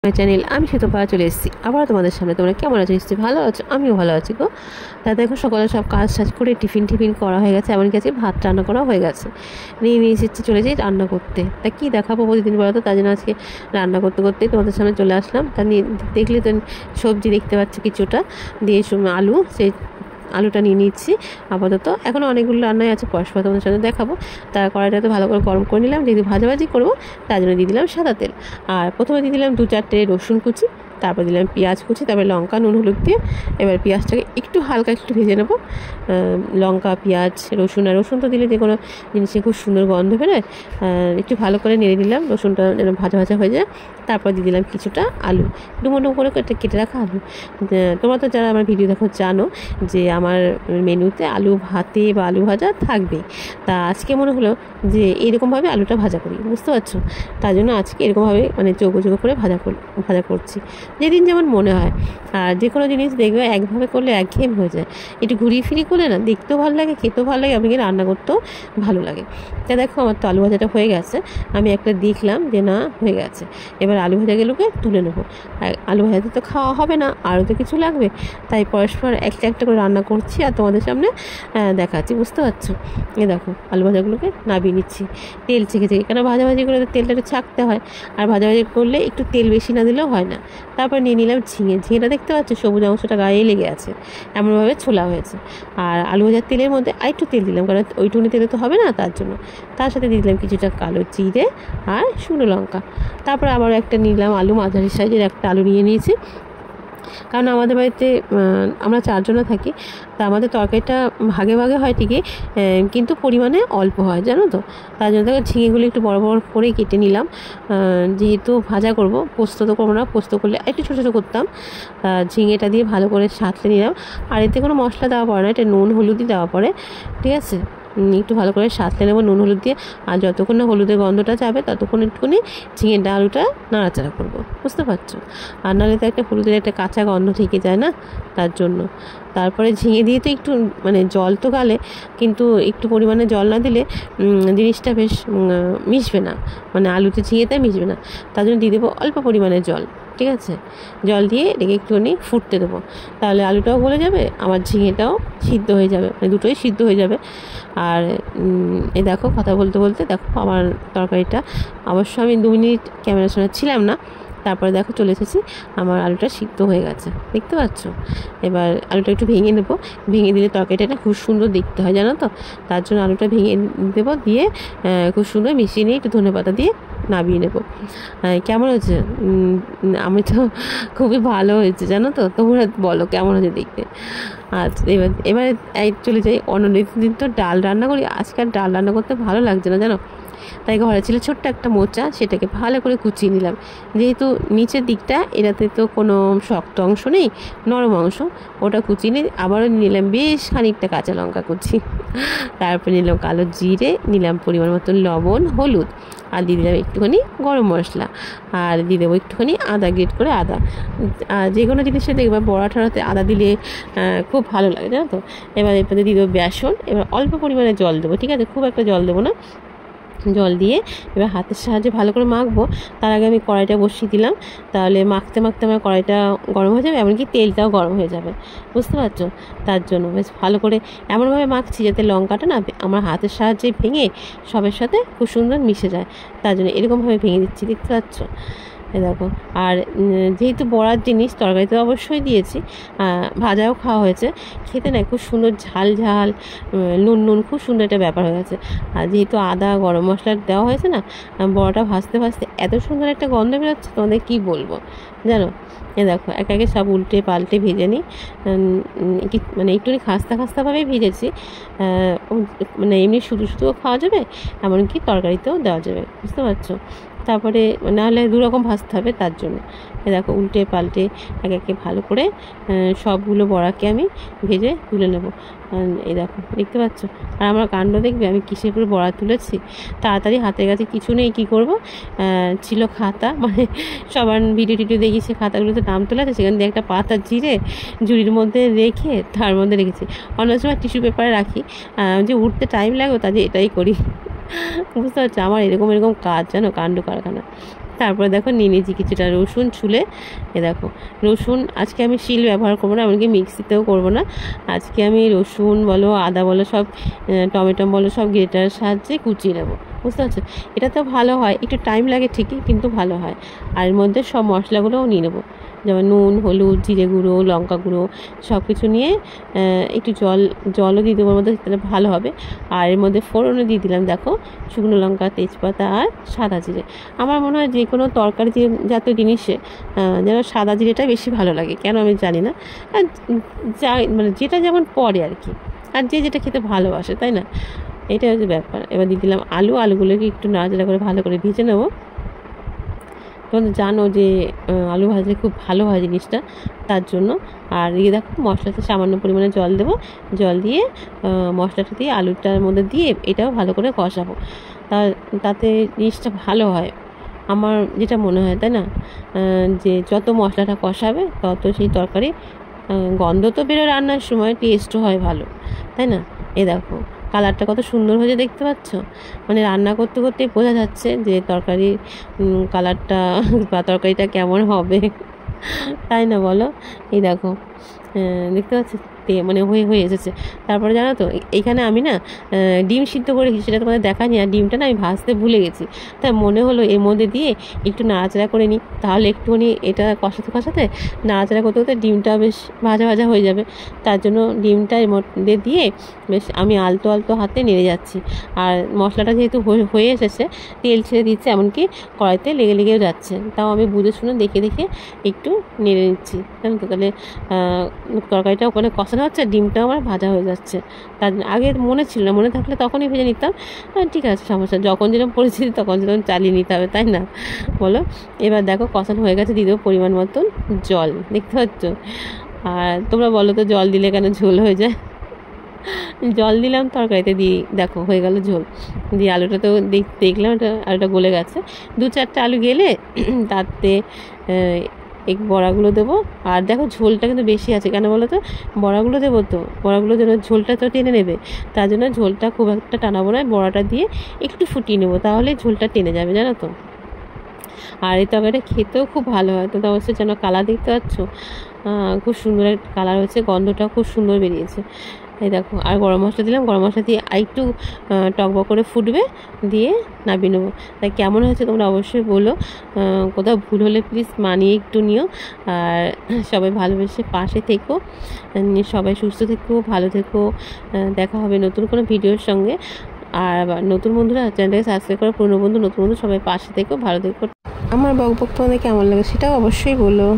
Channel আমি সুতপা চলে এসেছি আবার তোমাদের সামনে। তোমরা কেমন আছো? নিশ্চয়ই ভালো আছো, আমিও ভালো আছি গো। তা দেখো সকালে সব কাজ সাজ করে টিফিন করা হয়ে গেছে, এমনকি আজকে ভাত রান্না করা হয়ে গেছে। নিয়ে এসেছি, চলে যাই রান্না করতে। তা কী দেখাবো প্রতিদিন বলো তো, তার জন্য আজকে রান্না করতে করতেই তোমাদের সামনে চলে আসলাম। তা নিয়ে দেখলে তো সবজি দেখতে পাচ্ছ কিছুটা, দিয়ে আলু, সেই আলুটা নিয়ে নিচ্ছি আপাতত। এখনও অনেকগুলো রান্নাই আছে, পরস্পর তোমাদের সাথে দেখাবো। তা কড়াইটাতে ভালো করে গরম করে নিলাম, যেহেতু ভাজাভাজি করবো তার জন্য দিয়ে দিলাম সাদা তেল। আর প্রথমে দিয়ে দিলাম 2-4টে রসুন কুচি, তারপর দিলাম পেঁয়াজ কুচি, তারপরে লঙ্কা, নুন, হলুদ দিয়ে এবার পেঁয়াজটাকে একটু হালকা একটু ভেজে নেবো। লঙ্কা, পেঁয়াজ, রসুন, আর রসুন তো দিলে যে কোনো জিনিসে খুব সুন্দর গন্ধ বেরোয়। একটু ভালো করে নেড়ে দিলাম, রসুনটা যেন ভাজা ভাজা হয়ে যায়। তারপর দিয়ে দিলাম কিছুটা আলু, ডুমো ডুমো করে কেটে রাখা আলু। তোমরা তো যারা আমার ভিডিও দেখো জানো যে আমার মেনুতে আলু ভাতে বা আলু ভাজা থাকবে। তা আজকে মনে হলো যে এরকমভাবে আলুটা ভাজা করি, বুঝতে পারছো? তার জন্য আজকে এরকমভাবে মানে চৌকো চৌকো করে ভাজা করছি, যেদিন যেমন মনে হয়। আর যে কোনো জিনিস দেখবে একভাবে করলে একঘেয়েমি হয়ে যায়, একটু ঘুরিয়ে ফিরিয়ে করলে না দেখতেও ভালো লাগে, খেতেও ভালো লাগে, এমনকি রান্না করতেও ভালো লাগে। তা দেখো আমার তো আলু ভাজাটা হয়ে গেছে, আমি একটা দেখলাম যে না হয়ে গেছে। এবার আলু ভাজাগুলোকে তুলে নেবো। আর আলু ভাজাতে তো খাওয়া হবে না, আরও তো কিছু লাগবে, তাই পরস্পর একটা একটা করে রান্না করছি আর তোমাদের সামনে দেখাচ্ছি, বুঝতে পারছো? এ দেখো আলু ভাজাগুলোকে নামিয়ে নিচ্ছি তেল ছেঁকে ছেঁকে, কেন ভাজাভাজি করে তেলটা একটু ছাঁকতে হয়, আর ভাজাভাজি করলে একটু তেল বেশি না দিলেও হয় না। তারপর নিয়ে নিলাম ঝিঙেটা দেখতে পাচ্ছ, সবুজ অংশটা গায়ে লেগে আছে, এমনভাবে ছোলা হয়েছে। আর আলু ভাজার তেলের মধ্যে আরেকটু তেল দিলাম, কারণ ওইটুকুনি তেলে তো হবে না, তার জন্য। তার সাথে দিয়ে দিলাম কিছুটা কালো জিরে আর শুকনো লঙ্কা। তারপর আবার একটা নিলাম আলু, মাঝারি সাইজের একটা আলু নিয়ে নিয়েছি, কারণ আমাদের বাড়িতে আমরা 4 জনে থাকি। তা আমাদের তরকারিটা ভাগে ভাগে হয় ঠিকই, কিন্তু পরিমাণে অল্প হয়, জানো তো। তার জন্য দেখো ঝিঙেগুলো একটু বড় বড় করে কেটে নিলাম, যেহেতু ভাজা করব, পোস্ত তো করবো না, পোস্ত করলে একটু ছোটো ছোটো করতাম। ঝিঙেটা দিয়ে ভালো করে সাঁতলে নিলাম। আর এতে কোনো মশলা দেওয়া পড়ে না, এটা নুন হলুদই দেওয়া পড়ে, ঠিক আছে। একটু ভালো করে সাঁতলে নেবো নুন হলুদ দিয়ে, আর যতক্ষণ না হলুদের গন্ধটা যাবে ততক্ষণ একটুখানি ঝিঙেটা আলুটা নাড়াচাড়া করবো, বুঝতে পারছো? আর নাহলে তো একটা হলুদের একটা কাঁচা গন্ধ থেকে যায় না, তার জন্য। তারপরে ঝিঙে দিয়ে তো একটু মানে জল তো গালে, কিন্তু একটু পরিমাণে জল না দিলে জিনিসটা বেশ মিশবে না, মানে আলুতে ঝিঙেতে মিশবে না। তার জন্য দিয়ে দেবো অল্প পরিমাণে জল, ঠিক আছে। জল দিয়ে এটাকে একটুখানি ফুটতে দেবো, তাহলে আলুটাও গলে যাবে, আমার ঝিঙেটাও সিদ্ধ হয়ে যাবে, মানে দুটোই সিদ্ধ হয়ে যাবে। আর এই দেখো কথা বলতে বলতে দেখো আমার তরকারিটা, অবশ্য আমি 2 মিনিট ক্যামেরার সামনে ছিলাম না, তারপরে দেখো চলে এসেছি, আমার আলুটা সিদ্ধ হয়ে গেছে, দেখতে পাচ্ছ। এবার আলুটা একটু ভেঙে নেবো, ভেঙে দিলে তরকারিটা না খুব সুন্দর দেখতে হয়, জানো তো। তার জন্য আলুটা ভেঙে দেবো, দিয়ে খুব সুন্দর মিশিয়ে নিয়ে একটু ধনেপাতা দিয়ে নামিয়ে নেবো। কেমন হয়েছে? আমি তো খুবই ভালো হয়েছে, জানো তো। তোমরা বলো কেমন হয়েছে দেখতে। আচ্ছা এবার চলে যাই দিন তো ডাল রান্না করি, আজকাল ডাল রান্না করতে ভালো লাগছে না, জানো। তাই ঘরে ছিল ছোট্ট একটা মোচা, সেটাকে ভালো করে কুচিয়ে নিলাম, যেহেতু নিচের দিকটা এটাতে তো কোনো শক্ত অংশ নেই, নরম অংশ, ওটা কুচিয়ে নিয়ে আবারও নিলাম বেশ খানিকটা কাঁচা লঙ্কা কুচি। তারপর নিলাম কালো জিরে, নিলাম পরিমাণ মতো লবণ, হলুদ, আর দিয়ে দিলাম একটুখানি গরম মশলা, আর দিয়ে দেবো একটুখানি আদা, গ্রেট করে আদা। যে কোনো জিনিসে দেখবে বড়া ঠাড়াতে আদা দিলে খুব ভালো লাগে, জানো তো। এবার এরপরে দিয়ে দেবো বেসন, এবার অল্প পরিমাণে জল দেবো, ঠিক আছে, খুব একটা জল দেবো না। জল দিয়ে এবার হাতের সাহায্যে ভালো করে মাখবো। তার আগে আমি কড়াইটা বসিয়ে দিলাম, তাহলে মাখতে মাখতে আমার কড়াইটা গরম হয়ে যাবে, এমনকি তেলটাও গরম হয়ে যাবে, বুঝতে পারছো। তার জন্য বেশ ভালো করে এমনভাবে মাখছি যাতে লঙ্কাটা না আমার হাতের সাহায্যে ভেঙে সবের সাথে খুব সুন্দর মিশে যায়, তার জন্য এরকমভাবে ভেঙে দিচ্ছি, দেখতে পাচ্ছ। দেখো, আর যেহেতু বড়ার জিনিস তরকারিতে অবশ্যই দিয়েছি, ভাজাও খাওয়া হয়েছে, খেতে না খুব সুন্দর ঝাল ঝাল, নুন নুন, খুব সুন্দর একটা ব্যাপার হয়ে গেছে। আর যেহেতু আদা গরম মশলা দেওয়া হয়েছে না, বড়াটা ভাজতে ভাজতে এত সুন্দর একটা গন্ধ বেরোচ্ছে, তোমাদের কী বলবো, জানো। দেখো একে একে সব উল্টে পাল্টে ভেজে নিই, মানে একটুখানি খাস্তা খাস্তাভাবেই ভেজেছি, মানে এমনি শুধু শুধুও খাওয়া যাবে, এমনকি তরকারিতেও দেওয়া যাবে, বুঝতে পারছো। তারপরে নাহলে 2 রকম ভাজতে হবে, তার জন্য দেখো উল্টে পাল্টে একে একে ভালো করে সবগুলো বড়াকে আমি ভেজে তুলে নেব। এই দেখো দেখতে পাচ্ছ। আর আমার কাণ্ড দেখবে আমি কিসের করে বড়া তুলেছি, তাড়াতাড়ি হাতের কাছে কিছু নেই, কী করব, ছিল খাতা, মানে সবার ভিডিও টিডিও দেখি সে খাতাগুলোতে নাম তোলা আছে, সেখান দিয়ে একটা পাতা চিরে ঝুড়ির মধ্যে রেখে তার মধ্যে রেখেছি। অন্য সময় টিস্যু পেপারে রাখি, যে উঠতে টাইম লাগবে, তাদের এটাই করি, বুঝতে পারছো। আমার এরকম কাজ, জানো, কাণ্ড কারখানা। তারপর দেখো নিয়ে নিয়েছি কিছুটা রসুন ছুলে। দেখো রসুন আজকে আমি শিল ব্যবহার করবো না, এমনকি মিক্সিতেও করবো না। আজকে আমি রসুন বলো, আদা বলো, সব টমেটো বলো, সব গ্রেটারের সাহায্যে কুচিয়ে নেবো, বুঝতে পারছো? এটা তো ভালো হয়, একটু টাইম লাগে ঠিকই, কিন্তু ভালো হয়। আর এর মধ্যে সব মশলাগুলোও নিয়ে নেবো, যেমন নুন, হলুদ, জিরে গুঁড়ো, লঙ্কা গুঁড়ো, সব কিছু নিয়ে একটু জলও দিয়ে দেবো, মধ্যে তাহলে ভালো হবে। আর এর মধ্যে ফোড়নে দিয়ে দিলাম দেখো শুকনো লঙ্কা, তেজপাতা আর সাদা জিরে। আমার মনে হয় যে কোনো তরকারি জাতীয় জিনিসে যেন সাদা জিরেটাই বেশি ভালো লাগে, কেন আমি জানি না। আর যা মানে যেটা যেমন পড়ে আর কি, আর যে যেটা খেতে ভালোবাসে, তাই না? এটা হচ্ছে ব্যাপার। এবার দিয়ে দিলাম আলুগুলোকে একটু নাড়াচাড়া করে ভালো করে ভেজে নেবো। তোমরা জানো যে আলু ভাজলে খুব ভালো হয় জিনিসটা, তার জন্য। আর দেখো মশলাতে সামান্য পরিমাণে জল দেবো, জল দিয়ে মশলাটা দিয়ে আলুটার মধ্যে দিয়ে এটাও ভালো করে কষাবো, তাতে জিনিসটা ভালো হয় আমার যেটা মনে হয়, তাই না? যে যত মশলাটা কষাবে তত সেই তরকারি গন্ধ তো বেরো, রান্নার সময় টেস্টও হয় ভালো, তাই না? দেখো কালারটা কত সুন্দর হয়েছে, দেখতে পাচ্ছ? মানে রান্না করতে করতেই বোঝা যাচ্ছে যে তরকারির কালারটা বা তরকারিটা কেমন হবে, তাই না বলো? দেখো দেখতে পাচ্ছ মানে হয়ে এসেছে। তারপরে জানো তো এইখানে আমি না ডিম সিদ্ধ করে রেখেছি, সেটা তোমাদের দেখানি। আর ডিমটা না আমি ভাজতে ভুলে গেছি, তাই মনে হলো এর মধ্যে দিয়ে একটু নাড়াচাড়া করে নিই, তাহলে একটুখানি এটা কষাতে নাড়াচাড়া করতে করতে ডিমটা বেশ ভাজা ভাজা হয়ে যাবে। তার জন্য ডিমটা এর মধ্যে দিয়ে বেশ আমি আলতো হাতে নেড়ে যাচ্ছি। আর মশলাটা যেহেতু হয়ে এসেছে, তেল ছেড়ে দিচ্ছে, এমনকি কড়াইতে লেগেও যাচ্ছে, তাও আমি বুঝে শুনে দেখে একটু নেড়ে নিচ্ছি, জানো তো? তাহলে তরকারিটা ওখানে কষানো হচ্ছে, ডিমটাও আমার ভাজা হয়ে যাচ্ছে। তার আগে মনে ছিল না, মনে থাকলে তখনই ভেজে নিতাম। ঠিক আছে, সমস্যা, যখন যেরকম পরিস্থিতি তখন যেরকম চালিয়ে নিতে হবে, তাই না বলো? এবার দেখো কষানো হয়ে গেছে, দিয়ে দেবো পরিমাণ মতন জল, দেখতে পাচ্ছ? আর তোমরা বলো তো জল দিলে কেন ঝোল হয়ে যায়? জল দিলাম তরকারিতে, দিয়ে দেখো হয়ে গেল ঝোল। দিয়ে আলুটা তো দেখলাম আলুটা গলে গেছে। 2-4টা আলু গেলে তাতে এই বড়াগুলো দেবো। আর দেখো ঝোলটা কিন্তু বেশি আছে, কেন বলো তো? বড়াগুলো দেবো তো, বড়াগুলো যেন ঝোলটা তো টেনে নেবে, তার জন্য ঝোলটা খুব একটা টানাবো না, বড়াটা দিয়ে একটু ফুটিয়ে নেবো, তাহলে ঝোলটা টেনে যাবে, জানো তো? আর এই তরকারিটা খেতেও খুব ভালো হয়। তো অবশ্যই যেন কালার দেখতে পাচ্ছ, খুব সুন্দর একটা কালার হয়েছে, গন্ধটাও খুব সুন্দর বেরিয়েছে। দেখো আর গরম মশলা দিলাম, গরম মশলা দিয়ে আরেকটু টকবক করে ফুটবে, দিয়ে নামিয়ে নেবো। তাই কেমন হয়েছে তোমরা অবশ্যই বলো, কোথাও ভুল হলে প্লিজ মানিয়ে একটু নিও। আর সবাই ভালোবেসে পাশে থেকো, সবাই সুস্থ থেকো, ভালো থেকো। দেখা হবে নতুন কোনো ভিডিওর সঙ্গে। আর নতুন বন্ধুরা চ্যানেলটাকে সাবস্ক্রাইব করো, পুরনো বন্ধু নতুন বন্ধু সবাই পাশে থেকো, ভালো থেকো। আমার বকবক তোমাদের কেমন লাগে সেটাও অবশ্যই বলো।